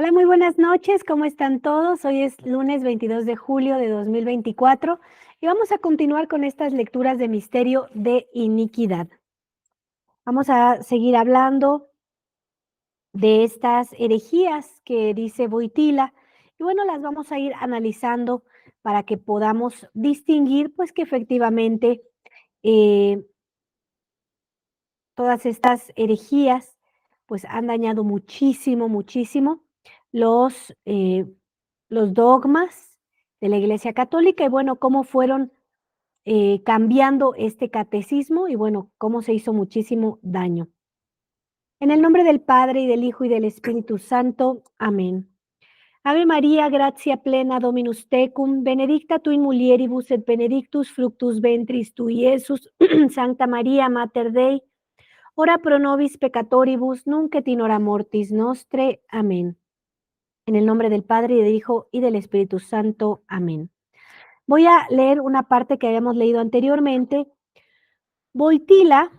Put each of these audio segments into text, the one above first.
Hola, muy buenas noches, ¿cómo están todos? Hoy es lunes 22 de julio de 2024 y vamos a continuar con estas lecturas de misterio de iniquidad. Vamos a seguir hablando de estas herejías que dice Boitila y bueno, las vamos a ir analizando para que podamos distinguir pues que efectivamente eh, todas estas herejías pues han dañado muchísimo, muchísimo los, eh, los dogmas de la Iglesia Católica y bueno, cómo fueron cambiando este catecismo y bueno, cómo se hizo muchísimo daño. En el nombre del Padre y del Hijo y del Espíritu Santo. Amén. Ave María, gratia plena Dominus tecum, benedicta tu in mulieribus et benedictus fructus ventris tui, Iesus. Santa María, Mater Dei, ora pro nobis peccatoribus, nunc et in hora mortis nostre. Amén. En el nombre del Padre y del Hijo y del Espíritu Santo. Amén. Voy a leer una parte que habíamos leído anteriormente. Boitila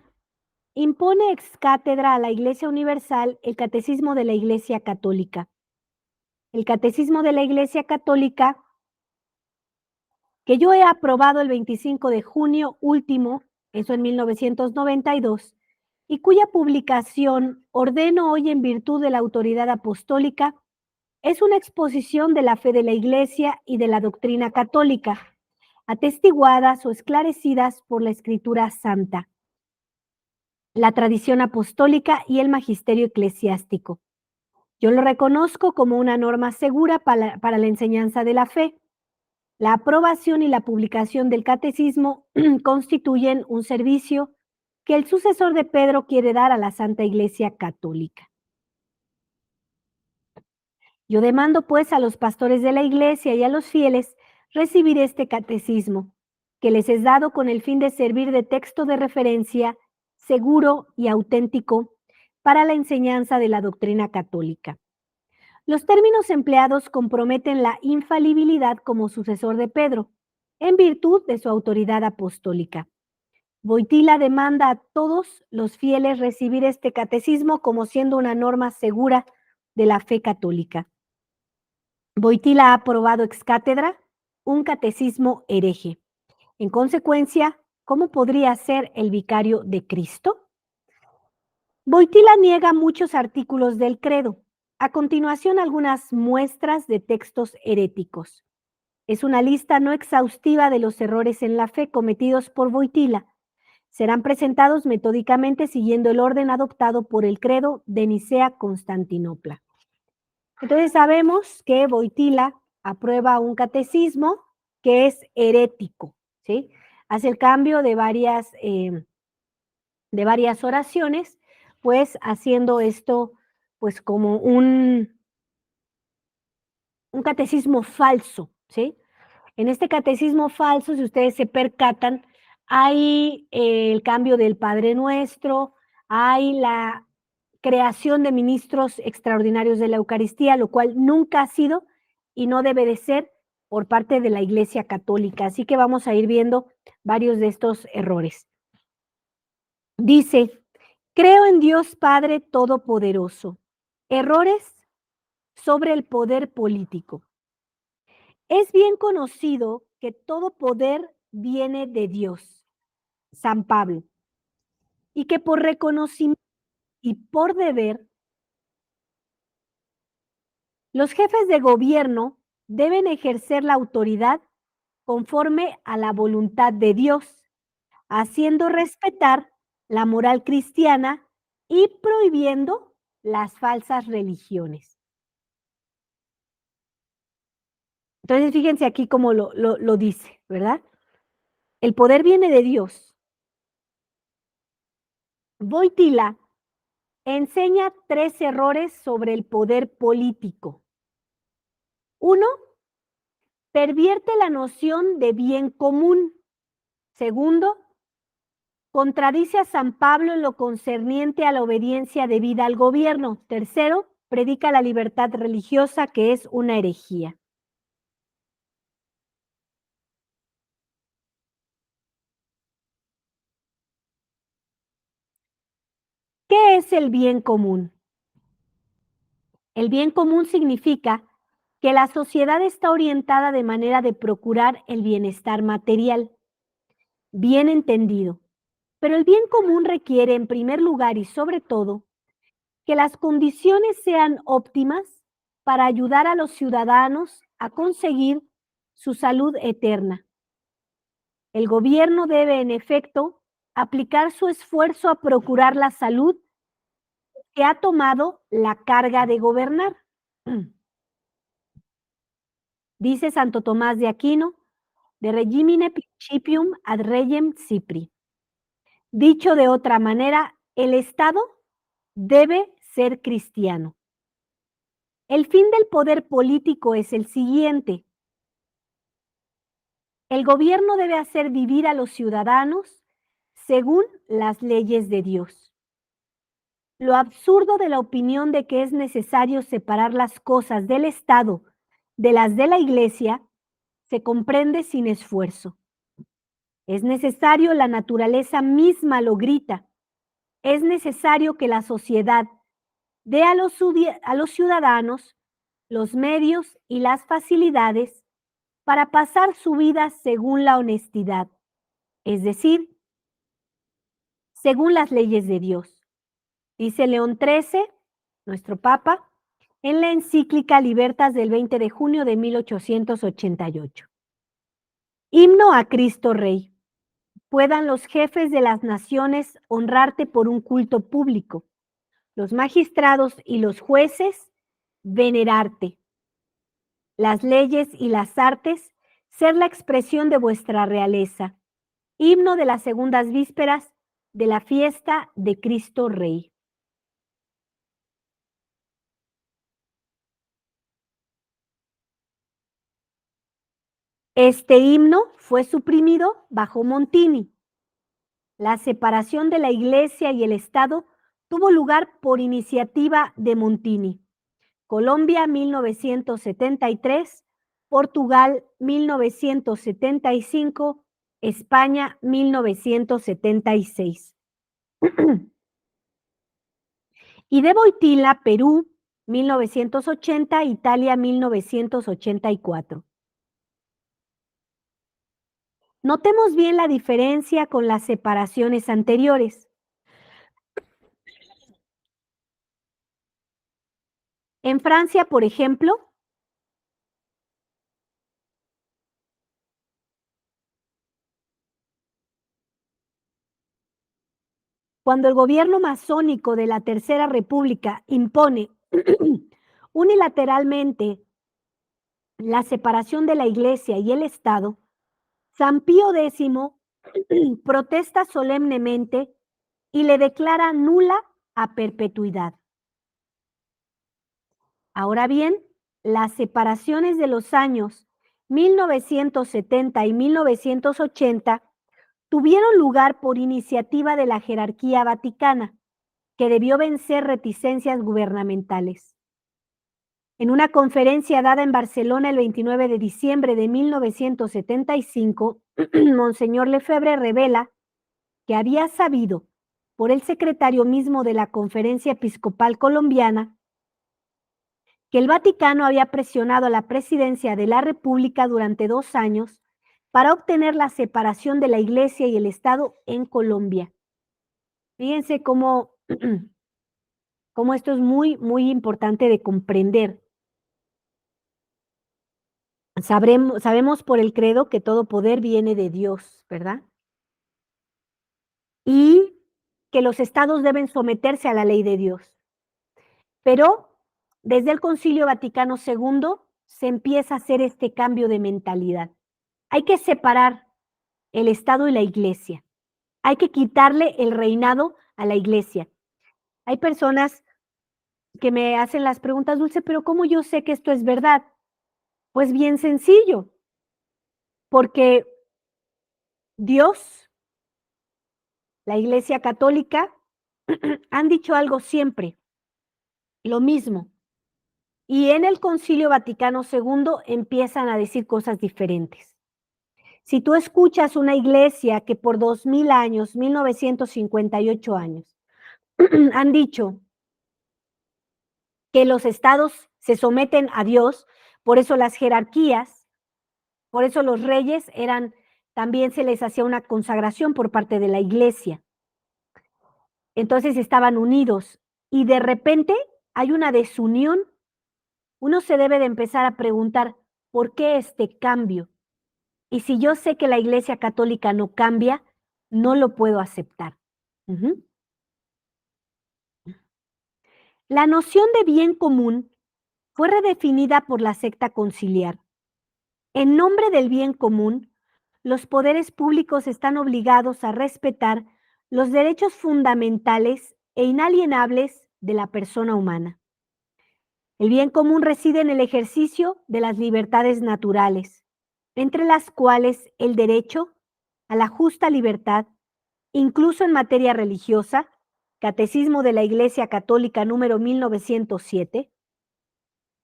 impone ex cátedra a la Iglesia Universal el Catecismo de la Iglesia Católica. El Catecismo de la Iglesia Católica que yo he aprobado el 25 de junio último, eso en 1992, y cuya publicación ordeno hoy en virtud de la autoridad apostólica, es una exposición de la fe de la Iglesia y de la doctrina católica, atestiguadas o esclarecidas por la Escritura Santa, la tradición apostólica y el magisterio eclesiástico. Yo lo reconozco como una norma segura para la enseñanza de la fe. La aprobación y la publicación del catecismo constituyen un servicio que el sucesor de Pedro quiere dar a la Santa Iglesia Católica. Yo demando pues a los pastores de la Iglesia y a los fieles recibir este catecismo, que les es dado con el fin de servir de texto de referencia seguro y auténtico para la enseñanza de la doctrina católica. Los términos empleados comprometen la infalibilidad como sucesor de Pedro, en virtud de su autoridad apostólica. Boitila demanda a todos los fieles recibir este catecismo como siendo una norma segura de la fe católica. Boitila ha aprobado ex cátedra un catecismo hereje. En consecuencia, ¿cómo podría ser el vicario de Cristo? Boitila niega muchos artículos del credo. A continuación, algunas muestras de textos heréticos. Es una lista no exhaustiva de los errores en la fe cometidos por Boitila. Serán presentados metódicamente siguiendo el orden adoptado por el credo de Nicea-Constantinopla. Entonces sabemos que Boitila aprueba un catecismo que es herético, ¿sí? Hace el cambio de varias oraciones, pues haciendo esto pues como un catecismo falso, ¿sí? En este catecismo falso, si ustedes se percatan, hay el cambio del Padre Nuestro, hay la creación de ministros extraordinarios de la Eucaristía, lo cual nunca ha sido y no debe de ser por parte de la Iglesia Católica. Así que vamos a ir viendo varios de estos errores. Dice, creo en Dios Padre Todopoderoso. Errores sobre el poder político. Es bien conocido que todo poder viene de Dios, San Pablo, y que por reconocimiento y por deber, los jefes de gobierno deben ejercer la autoridad conforme a la voluntad de Dios, haciendo respetar la moral cristiana y prohibiendo las falsas religiones. Entonces, fíjense aquí cómo lo dice, ¿verdad? El poder viene de Dios. Boitila enseña 3 errores sobre el poder político. 1, pervierte la noción de bien común. Segundo, contradice a San Pablo en lo concerniente a la obediencia debida al gobierno. Tercero, predica la libertad religiosa, que es una herejía. ¿Qué es el bien común? El bien común significa que la sociedad está orientada de manera de procurar el bienestar material, bien entendido. Pero el bien común requiere, en primer lugar y sobre todo, que las condiciones sean óptimas para ayudar a los ciudadanos a conseguir su salud eterna. El gobierno debe, en efecto, aplicar su esfuerzo a procurar la salud que ha tomado la carga de gobernar. Dice Santo Tomás de Aquino, de regimine principium ad regem cipri. Dicho de otra manera, el Estado debe ser cristiano. El fin del poder político es el siguiente. El gobierno debe hacer vivir a los ciudadanos según las leyes de Dios. Lo absurdo de la opinión de que es necesario separar las cosas del Estado de las de la Iglesia se comprende sin esfuerzo. Es necesario, la naturaleza misma lo grita. Es necesario que la sociedad dé a los ciudadanos los medios y las facilidades para pasar su vida según la honestidad, es decir, según las leyes de Dios. Dice León XIII, nuestro Papa, en la encíclica Libertas del 20 de junio de 1888. Himno a Cristo Rey. Puedan los jefes de las naciones honrarte por un culto público, los magistrados y los jueces venerarte, las leyes y las artes ser la expresión de vuestra realeza. Himno de las segundas vísperas de la fiesta de Cristo Rey. Este himno fue suprimido bajo Montini. La separación de la Iglesia y el Estado tuvo lugar por iniciativa de Montini. Colombia, 1973, Portugal, 1975, España, 1976. Y de Boitila, Perú, 1980, Italia, 1984. Notemos bien la diferencia con las separaciones anteriores. En Francia, por ejemplo, cuando el gobierno masónico de la Tercera República impone unilateralmente la separación de la Iglesia y el Estado, San Pío X protesta solemnemente y le declara nula a perpetuidad. Ahora bien, las separaciones de los años 1970 y 1980 tuvieron lugar por iniciativa de la jerarquía vaticana, que debió vencer reticencias gubernamentales. En una conferencia dada en Barcelona el 29 de diciembre de 1975, Monseñor Lefebvre revela que había sabido por el secretario mismo de la Conferencia Episcopal Colombiana que el Vaticano había presionado a la presidencia de la República durante 2 años para obtener la separación de la Iglesia y el Estado en Colombia. Fíjense cómo, cómo esto es muy, muy importante de comprender. Sabemos por el credo que todo poder viene de Dios, ¿verdad? Y que los estados deben someterse a la ley de Dios. Pero desde el Concilio Vaticano II se empieza a hacer este cambio de mentalidad. Hay que separar el Estado y la Iglesia. Hay que quitarle el reinado a la Iglesia. Hay personas que me hacen las preguntas, Dulce, pero ¿cómo yo sé que esto es verdad? Pues bien sencillo, porque Dios, la Iglesia Católica, han dicho algo siempre, lo mismo. Y en el Concilio Vaticano II empiezan a decir cosas diferentes. Si tú escuchas una iglesia que por 2000 años, 1958 años, han dicho que los estados se someten a Dios, por eso las jerarquías, por eso los reyes eran, también se les hacía una consagración por parte de la iglesia. Entonces estaban unidos y de repente hay una desunión. Uno se debe de empezar a preguntar, ¿por qué este cambio? Y si yo sé que la Iglesia Católica no cambia, no lo puedo aceptar. Ujú. La noción de bien común fue redefinida por la secta conciliar. En nombre del bien común, los poderes públicos están obligados a respetar los derechos fundamentales e inalienables de la persona humana. El bien común reside en el ejercicio de las libertades naturales, entre las cuales el derecho a la justa libertad, incluso en materia religiosa, Catecismo de la Iglesia Católica número 1907.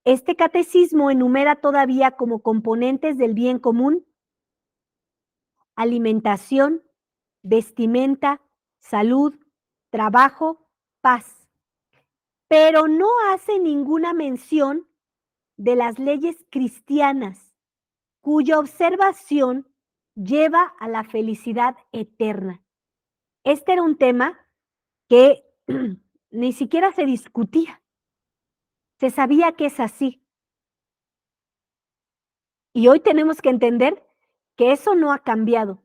Este catecismo enumera todavía como componentes del bien común alimentación, vestimenta, salud, trabajo, paz, pero no hace ninguna mención de las leyes cristianas, cuya observación lleva a la felicidad eterna. Este era un tema que ni siquiera se discutía, se sabía que es así. Y hoy tenemos que entender que eso no ha cambiado,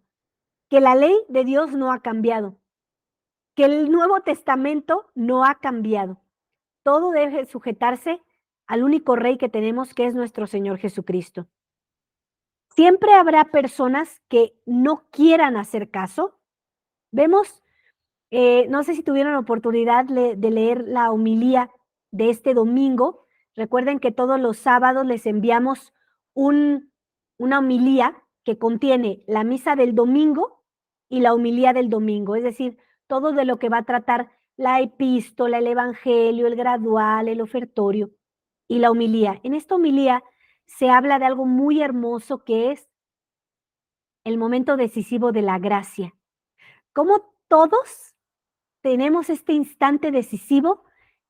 que la ley de Dios no ha cambiado, que el Nuevo Testamento no ha cambiado. Todo debe sujetarse al único rey que tenemos, que es nuestro Señor Jesucristo. Siempre habrá personas que no quieran hacer caso. Vemos, no sé si tuvieron oportunidad de leer la homilía de este domingo. Recuerden que todos los sábados les enviamos una homilía que contiene la misa del domingo y la homilía del domingo, es decir, todo de lo que va a tratar la epístola, el evangelio, el gradual, el ofertorio y la homilía. En esta homilía se habla de algo muy hermoso que es el momento decisivo de la gracia. Cómo todos tenemos este instante decisivo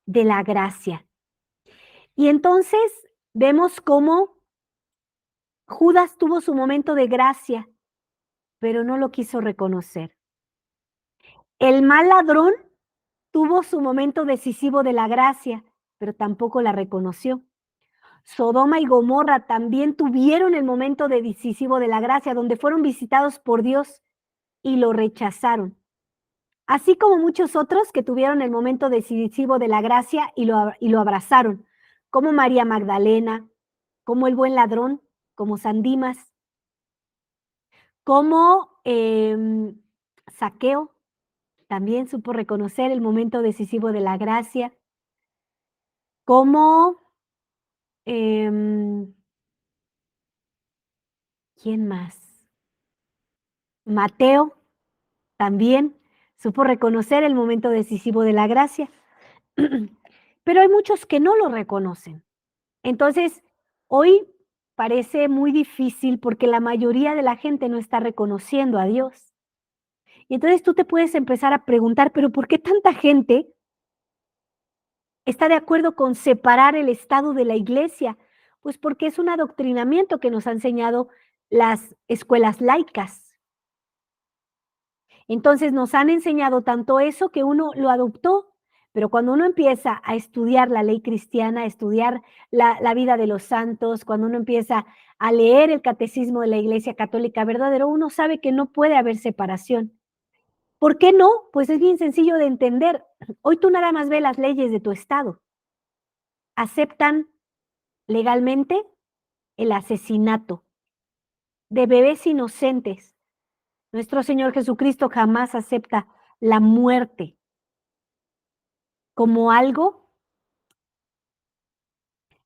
de la gracia. Y entonces vemos cómo Judas tuvo su momento de gracia, pero no lo quiso reconocer. El mal ladrón tuvo su momento decisivo de la gracia, pero tampoco la reconoció. Sodoma y Gomorra también tuvieron el momento decisivo de la gracia, donde fueron visitados por Dios y lo rechazaron. Así como muchos otros que tuvieron el momento decisivo de la gracia y lo abrazaron, como María Magdalena, como el buen ladrón, como San Dimas, como Zaqueo, también supo reconocer el momento decisivo de la gracia, como, ¿quién más? Mateo también supo reconocer el momento decisivo de la gracia, pero hay muchos que no lo reconocen. Entonces, hoy parece muy difícil porque la mayoría de la gente no está reconociendo a Dios. Y entonces tú te puedes empezar a preguntar, pero ¿por qué tanta gente está de acuerdo con separar el Estado de la Iglesia? Pues porque es un adoctrinamiento que nos han enseñado las escuelas laicas. Entonces nos han enseñado tanto eso que uno lo adoptó, pero cuando uno empieza a estudiar la ley cristiana, a estudiar la vida de los santos, cuando uno empieza a leer el catecismo de la Iglesia Católica verdadero, uno sabe que no puede haber separación. ¿Por qué no? Pues es bien sencillo de entender. Hoy tú nada más ves las leyes de tu estado. Aceptan legalmente el asesinato de bebés inocentes. Nuestro Señor Jesucristo jamás acepta la muerte como algo.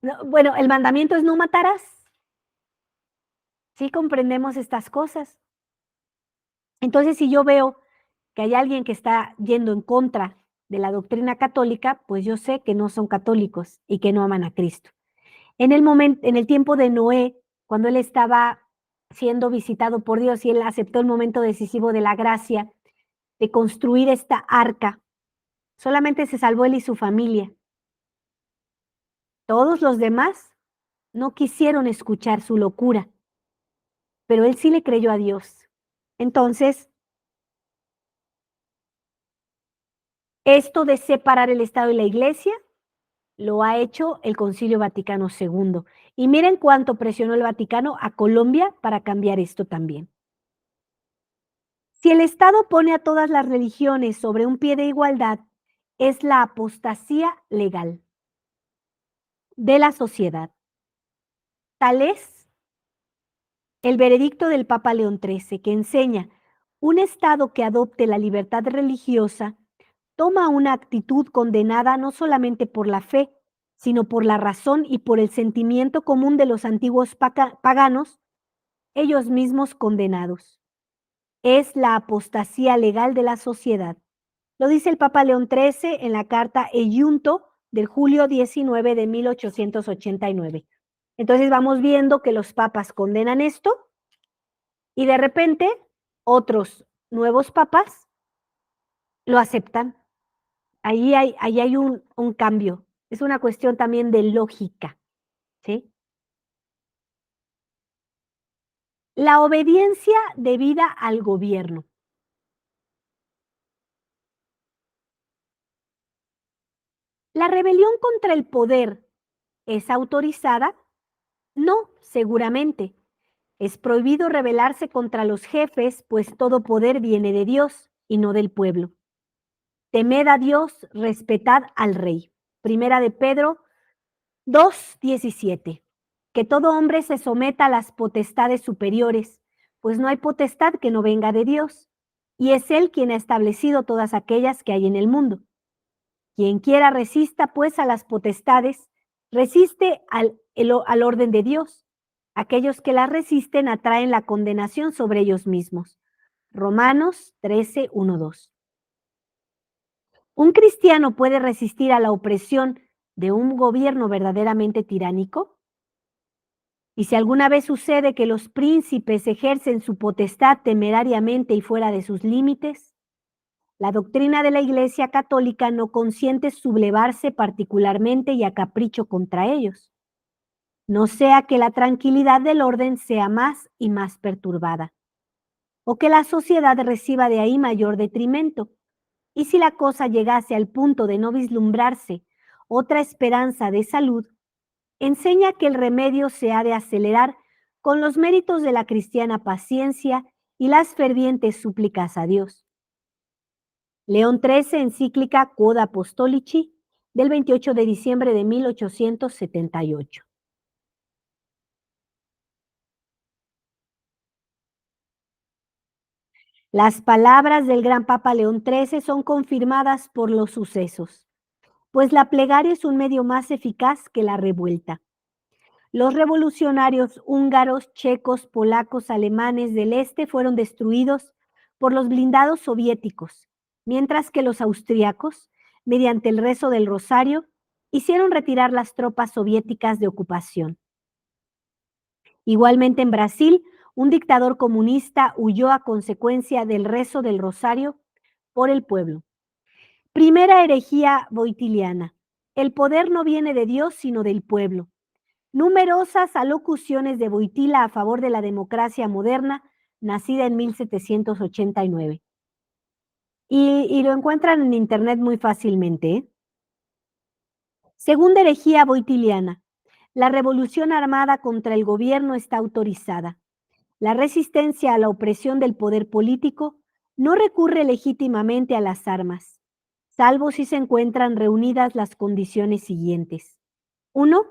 No, bueno, el mandamiento es no matarás. Sí comprendemos estas cosas. Entonces, si yo veo que hay alguien que está yendo en contra de la doctrina católica, pues yo sé que no son católicos y que no aman a Cristo. En el tiempo de Noé, cuando él estaba siendo visitado por Dios y él aceptó el momento decisivo de la gracia de construir esta arca, solamente se salvó él y su familia. Todos los demás no quisieron escuchar su locura, pero él sí le creyó a Dios. Entonces, esto de separar el Estado y la Iglesia lo ha hecho el Concilio Vaticano II. Y miren cuánto presionó el Vaticano a Colombia para cambiar esto también. Si el Estado pone a todas las religiones sobre un pie de igualdad, es la apostasía legal de la sociedad. Tal es el veredicto del Papa León XIII, que enseña: un Estado que adopte la libertad religiosa toma una actitud condenada no solamente por la fe, sino por la razón y por el sentimiento común de los antiguos paganos, ellos mismos condenados. Es la apostasía legal de la sociedad. Lo dice el Papa León XIII en la carta Eiunto del julio 19 de 1889. Entonces vamos viendo que los papas condenan esto y de repente otros nuevos papas lo aceptan. Ahí hay un cambio. Es una cuestión también de lógica, ¿sí? La obediencia debida al gobierno. ¿La rebelión contra el poder es autorizada? No, seguramente. Es prohibido rebelarse contra los jefes, pues todo poder viene de Dios y no del pueblo. Temed a Dios, respetad al rey. Primera de Pedro 2:17. Que todo hombre se someta a las potestades superiores, pues no hay potestad que no venga de Dios, y es Él quien ha establecido todas aquellas que hay en el mundo. Quien quiera resista pues a las potestades, resiste al orden de Dios. Aquellos que las resisten atraen la condenación sobre ellos mismos. Romanos 13:1-2. ¿Un cristiano puede resistir a la opresión de un gobierno verdaderamente tiránico? Y si alguna vez sucede que los príncipes ejercen su potestad temerariamente y fuera de sus límites, la doctrina de la Iglesia Católica no consiente sublevarse particularmente y a capricho contra ellos, no sea que la tranquilidad del orden sea más y más perturbada, o que la sociedad reciba de ahí mayor detrimento. Y si la cosa llegase al punto de no vislumbrarse otra esperanza de salud, enseña que el remedio se ha de acelerar con los méritos de la cristiana paciencia y las fervientes súplicas a Dios. León XIII, encíclica Quod Apostolici, del 28 de diciembre de 1878. Las palabras del gran Papa León XIII son confirmadas por los sucesos, pues la plegaria es un medio más eficaz que la revuelta. Los revolucionarios húngaros, checos, polacos, alemanes del este fueron destruidos por los blindados soviéticos, mientras que los austriacos, mediante el rezo del Rosario, hicieron retirar las tropas soviéticas de ocupación. Igualmente en Brasil, un dictador comunista huyó a consecuencia del rezo del Rosario por el pueblo. Primera herejía boitiliana. El poder no viene de Dios, sino del pueblo. Numerosas alocuciones de Boitila a favor de la democracia moderna, nacida en 1789. Y lo encuentran en internet muy fácilmente, ¿eh? Segunda herejía boitiliana. La revolución armada contra el gobierno está autorizada. La resistencia a la opresión del poder político no recurre legítimamente a las armas, salvo si se encuentran reunidas las condiciones siguientes. 1.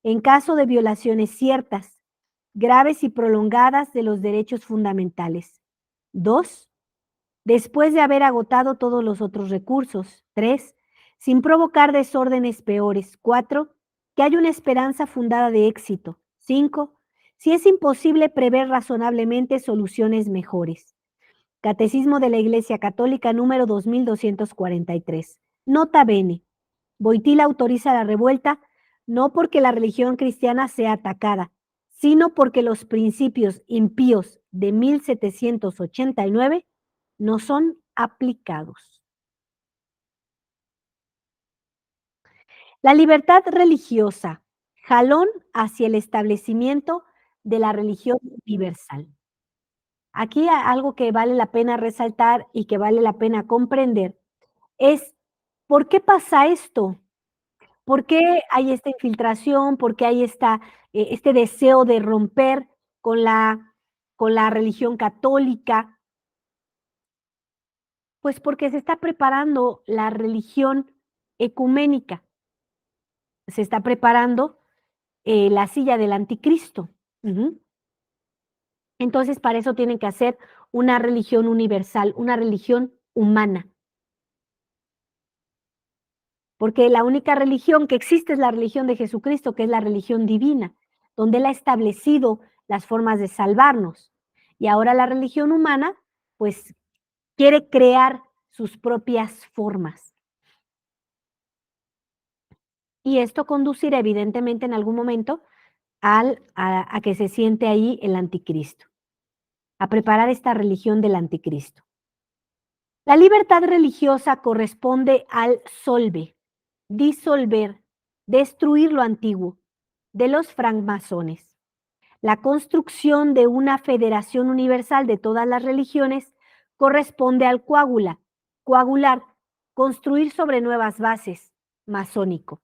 En caso de violaciones ciertas, graves y prolongadas de los derechos fundamentales. 2. Después de haber agotado todos los otros recursos. 3. Sin provocar desórdenes peores. 4. Que haya una esperanza fundada de éxito. 5. Si es imposible prever razonablemente soluciones mejores. Catecismo de la Iglesia Católica número 2243. Nota bene. Boitila autoriza la revuelta no porque la religión cristiana sea atacada, sino porque los principios impíos de 1789 no son aplicados. La libertad religiosa, jalón hacia el establecimiento de la religión universal. Aquí algo que vale la pena resaltar y que vale la pena comprender es, ¿por qué pasa esto? ¿Por qué hay esta infiltración? ¿Por qué hay este deseo de romper con la religión católica? Pues porque se está preparando la religión ecuménica, se está preparando la silla del anticristo. Ujú. Entonces, para eso tienen que hacer una religión universal, una religión humana, porque la única religión que existe es la religión de Jesucristo, que es la religión divina, donde Él ha establecido las formas de salvarnos. Y ahora la religión humana, pues, quiere crear sus propias formas. Y esto conducirá, evidentemente, en algún momento a que se siente ahí el anticristo, a preparar esta religión del anticristo. La libertad religiosa corresponde al solve, disolver, destruir lo antiguo, de los francmasones. La construcción de una federación universal de todas las religiones corresponde al coagular, construir sobre nuevas bases, masónico.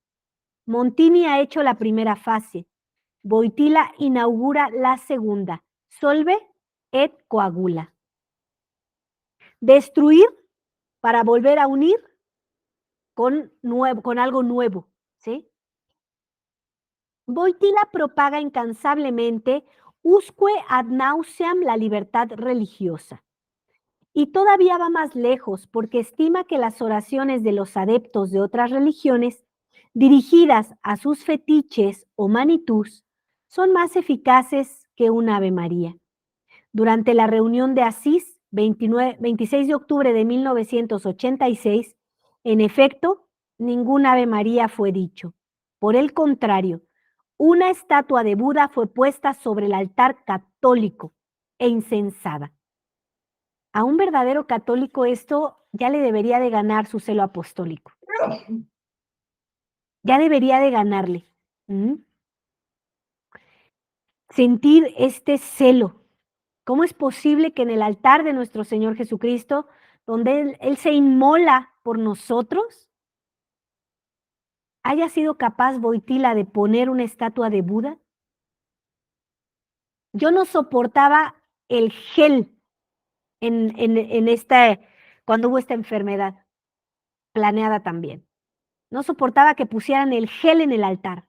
Montini ha hecho la primera fase, Wojtyla inaugura la segunda, solve et coagula. Destruir para volver a unir con algo nuevo, ¿sí? Wojtyla propaga incansablemente usque ad nauseam la libertad religiosa. Y todavía va más lejos porque estima que las oraciones de los adeptos de otras religiones dirigidas a sus fetiches o manitús son más eficaces que un Ave María. Durante la reunión de Asís, 26 de octubre de 1986, en efecto, ningún Ave María fue dicho. Por el contrario, una estatua de Buda fue puesta sobre el altar católico e incensada. A un verdadero católico esto ya le debería de ganar su celo apostólico. Ya debería de ganarle. ¿Mm? Sentir este celo. ¿Cómo es posible que en el altar de nuestro Señor Jesucristo, donde Él se inmola por nosotros, haya sido capaz Wojtyla de poner una estatua de Buda? Yo no soportaba el gel cuando hubo esta enfermedad planeada también. No soportaba que pusieran el gel en el altar,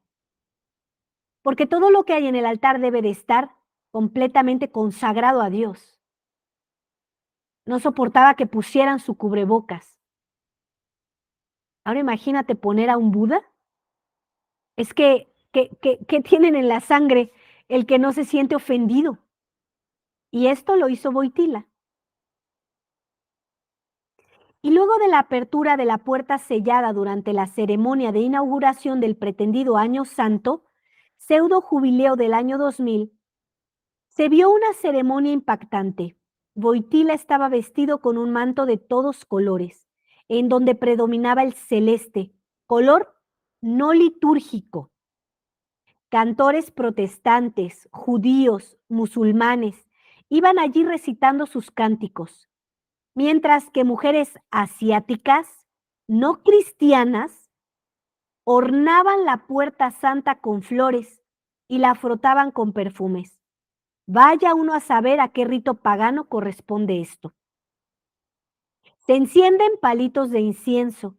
porque todo lo que hay en el altar debe de estar completamente consagrado a Dios. No soportaba que pusieran su cubrebocas. Ahora imagínate poner a un Buda. Es que, ¿qué tienen en la sangre el que no se siente ofendido? Y esto lo hizo Wojtyla. Y luego de la apertura de la puerta sellada durante la ceremonia de inauguración del pretendido Año Santo, pseudo jubileo del año 2000, se vio una ceremonia impactante. Wojtyla estaba vestido con un manto de todos colores, en donde predominaba el celeste, color no litúrgico. Cantores protestantes, judíos, musulmanes, iban allí recitando sus cánticos, mientras que mujeres asiáticas, no cristianas, ornaban la puerta santa con flores y la frotaban con perfumes. Vaya uno a saber a qué rito pagano corresponde esto. Se encienden palitos de incienso,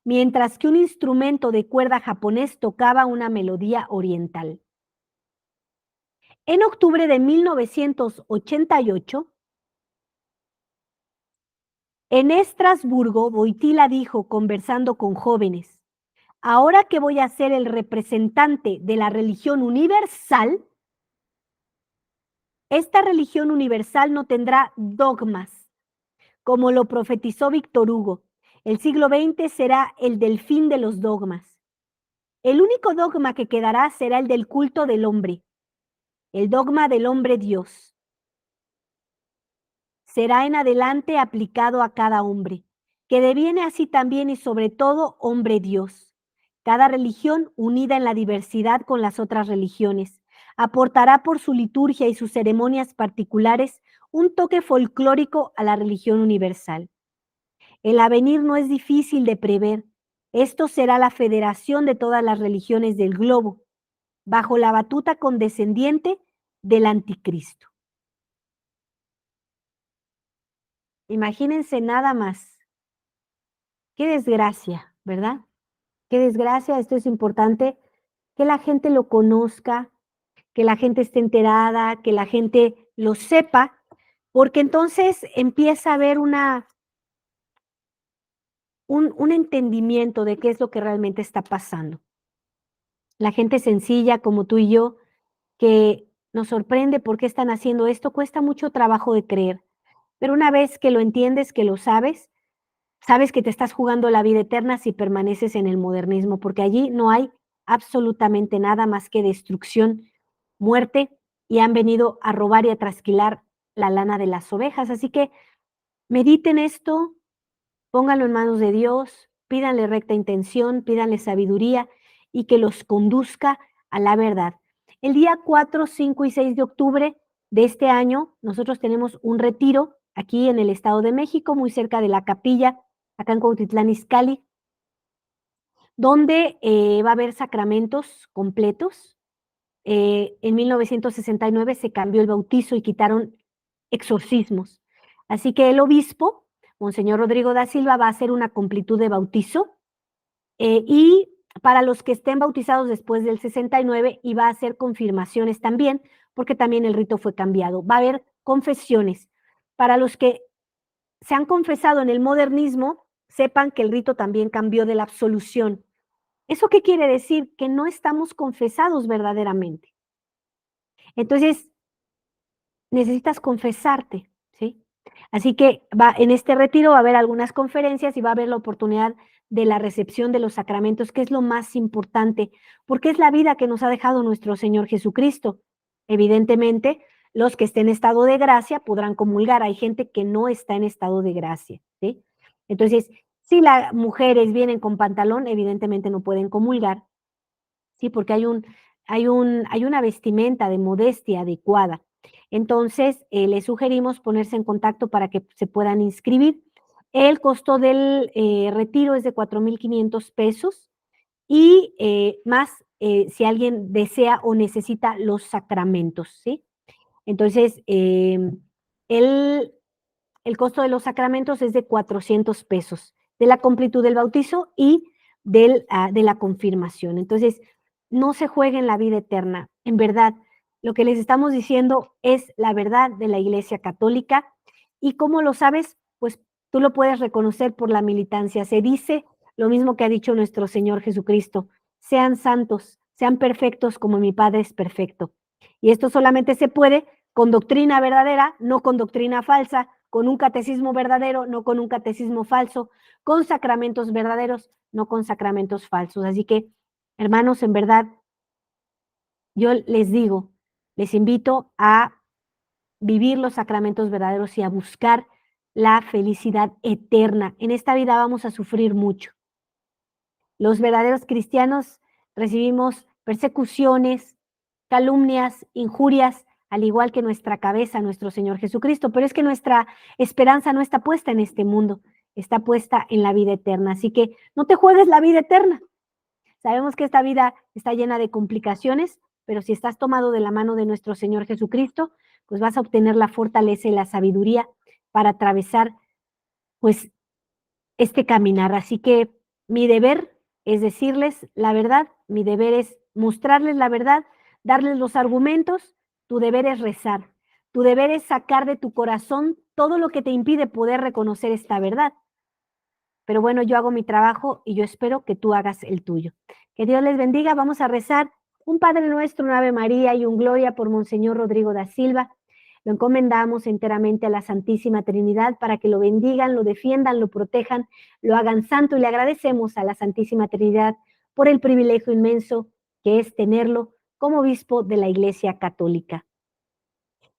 mientras que un instrumento de cuerda japonés tocaba una melodía oriental. En octubre de 1988, en Estrasburgo, Wojtyla dijo, conversando con jóvenes, ahora que voy a ser el representante de la religión universal, esta religión universal no tendrá dogmas, como lo profetizó Víctor Hugo. El siglo XX será el del fin de los dogmas. El único dogma que quedará será el del culto del hombre, el dogma del hombre Dios. Será en adelante aplicado a cada hombre, que deviene así también y sobre todo hombre Dios. Cada religión, unida en la diversidad con las otras religiones, aportará por su liturgia y sus ceremonias particulares un toque folclórico a la religión universal. El avenir no es difícil de prever. Esto será la federación de todas las religiones del globo, bajo la batuta condescendiente del anticristo. Imagínense nada más. Qué desgracia, ¿verdad? Qué desgracia, esto es importante, que la gente lo conozca, que la gente esté enterada, que la gente lo sepa, porque entonces empieza a haber un entendimiento de qué es lo que realmente está pasando. La gente sencilla como tú y yo, que nos sorprende por qué están haciendo esto, cuesta mucho trabajo de creer, pero una vez que lo entiendes, que lo sabes, sabes que te estás jugando la vida eterna si permaneces en el modernismo, porque allí no hay absolutamente nada más que destrucción, muerte, y han venido a robar y a trasquilar la lana de las ovejas. Así que mediten esto, pónganlo en manos de Dios, pídanle recta intención, pídanle sabiduría y que los conduzca a la verdad. El día 4, 5 y 6 de octubre de este año, nosotros tenemos un retiro aquí en el Estado de México, muy cerca de la capilla, acá en Cuautitlán Izcalli, donde va a haber sacramentos completos. En 1969 se cambió el bautizo y quitaron exorcismos. Así que el obispo, Monseñor Rodrigo da Silva, va a hacer una completud de bautizo y para los que estén bautizados después del 69 y va a hacer confirmaciones también, porque también el rito fue cambiado. Va a haber confesiones. Para los que se han confesado en el modernismo, sepan que el rito también cambió de la absolución. ¿Eso qué quiere decir? Que no estamos confesados verdaderamente. Entonces, necesitas confesarte, ¿sí? Así que en este retiro va a haber algunas conferencias y va a haber la oportunidad de la recepción de los sacramentos, que es lo más importante, porque es la vida que nos ha dejado nuestro Señor Jesucristo. Evidentemente, los que estén en estado de gracia podrán comulgar. Hay gente que no está en estado de gracia, ¿sí? Entonces, si las mujeres vienen con pantalón, evidentemente no pueden comulgar, ¿sí? Porque hay una vestimenta de modestia adecuada. Entonces, les sugerimos ponerse en contacto para que se puedan inscribir. El costo del retiro es de 4,500 pesos y más si alguien desea o necesita los sacramentos, ¿sí? Entonces, el costo de los sacramentos es de 400 pesos, de la completud del bautizo y de la confirmación. Entonces, no se jueguen la vida eterna. En verdad, lo que les estamos diciendo es la verdad de la Iglesia Católica. ¿Y cómo lo sabes? Pues tú lo puedes reconocer por la militancia. Se dice lo mismo que ha dicho nuestro Señor Jesucristo: sean santos, sean perfectos como mi Padre es perfecto. Y esto solamente se puede con doctrina verdadera, no con doctrina falsa, con un catecismo verdadero, no con un catecismo falso, con sacramentos verdaderos, no con sacramentos falsos. Así que, hermanos, en verdad, yo les digo, les invito a vivir los sacramentos verdaderos y a buscar la felicidad eterna. En esta vida vamos a sufrir mucho. Los verdaderos cristianos recibimos persecuciones, calumnias, injurias, al igual que nuestra cabeza, nuestro Señor Jesucristo, pero es que nuestra esperanza no está puesta en este mundo, está puesta en la vida eterna. Así que no te juegues la vida eterna. Sabemos que esta vida está llena de complicaciones, pero si estás tomado de la mano de nuestro Señor Jesucristo, pues vas a obtener la fortaleza y la sabiduría para atravesar, pues, este caminar. Así que mi deber es decirles la verdad, mi deber es mostrarles la verdad, darles los argumentos, tu deber es rezar, tu deber es sacar de tu corazón todo lo que te impide poder reconocer esta verdad. Pero bueno, yo hago mi trabajo y yo espero que tú hagas el tuyo. Que Dios les bendiga. Vamos a rezar un Padre Nuestro, un Ave María y un Gloria por Monseñor Rodrigo da Silva. Lo encomendamos enteramente a la Santísima Trinidad para que lo bendigan, lo defiendan, lo protejan, lo hagan santo y le agradecemos a la Santísima Trinidad por el privilegio inmenso que es tenerlo como obispo de la Iglesia Católica.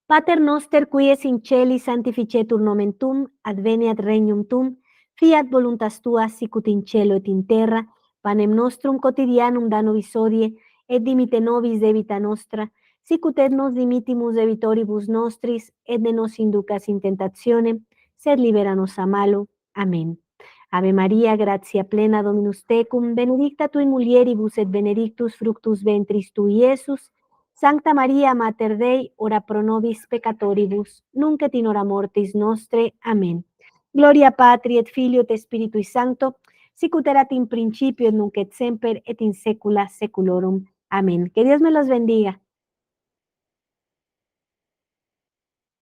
Pater noster qui es in celi sanctificetur nomen tuum, adveniat regnum tuum, fiat voluntas tua sicut in cielo et in terra. panem nostrum quotidianum da nobis hodie, et dimite nobis debita nostra, sic ut et nos dimittimus debitoribus nostris, et ne nos inducas in tentationem, sed libera nos a malo. Amen. Ave Maria, gratia plena Dominus tecum, benedicta tu in mulieribus et benedictus fructus ventris tui, Iesus. Sancta Maria, Mater Dei, ora pro nobis peccatoribus, nunc et in hora mortis nostre. Amen. Gloria Patri et Filio et Spiritui Sancto, sic ut erat in principio et nunc et semper et in saecula saeculorum. Amén. Que Dios me los bendiga.